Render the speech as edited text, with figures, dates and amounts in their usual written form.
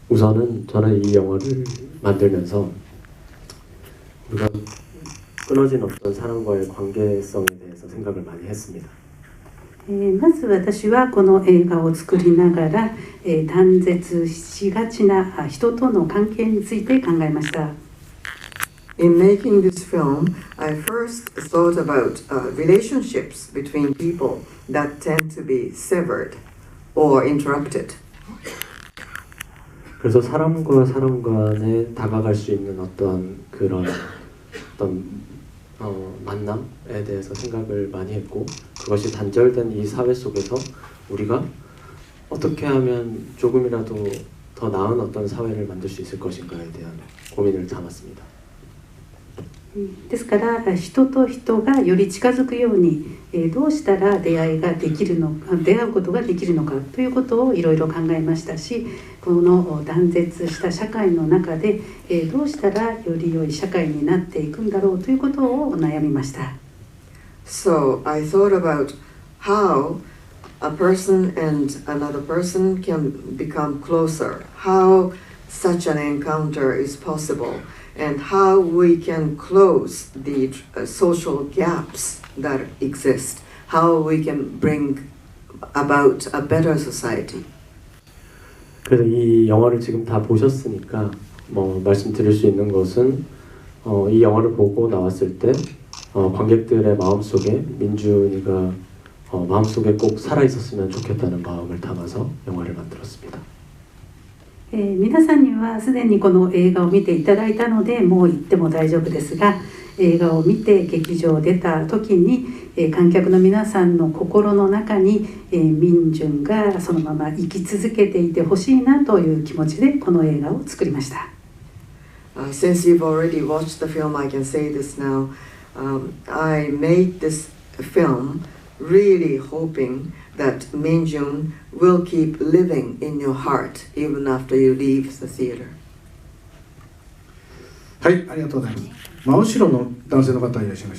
우선은 저는 이 영화를 만들면서 우리가 끊어진 어떤 사람과의 관계성에 대해서 생각을 많이 했습니다. まず私はこの映画を作りながら、断絶しがちな人との関係について考えました。 In making this film, I first thought about relationships between people that tend to be severed or interrupted. 그래서 사람과 사람 간에 다가갈 수 있는 그런 만남에 대해서 생각을 많이 했고, 그것이 단절된 이 사회 속에서 우리가 어떻게 하면 조금이라도 더 나은 어떤 사회를 만들 수 있을 것인가에 대한 고민을 담았습니다. ですから人と人がより近づくように、どうしたら出会うことができるのかということをいろいろ考えましたし、この断絶した社会の中で、どうしたらより良い社会になっていくんだろうということを悩みました。 So I thought about how a person and another person can become closer, how such an encounter is possible, and how we can close the social gaps that exist, how we can bring about a better society. 그래서 이 영화를 지금 다 보셨으니까 말씀드릴 수 있는 것은 이 영화를 보고 나왔을 때 관객들의 마음속에 민준이가 마음속에 꼭 살아있었으면 좋겠다는 마음을 담아서 영화를 만들었습니다. 皆さんにはすでにこの映画を見ていただいたのでもう言っても大丈夫ですが、映画を見て劇場を出た時に観客の皆さんの心の中に民順がそのまま生き続けていてほしいなという気持ちでこの映画を作りました。 Since you've already watched the film, I can say this now. I made this film really hoping that Minjun will keep living in your heart even after you leave the theater. はい、ありがとうございます。真後ろの男性の方いらっしゃいました。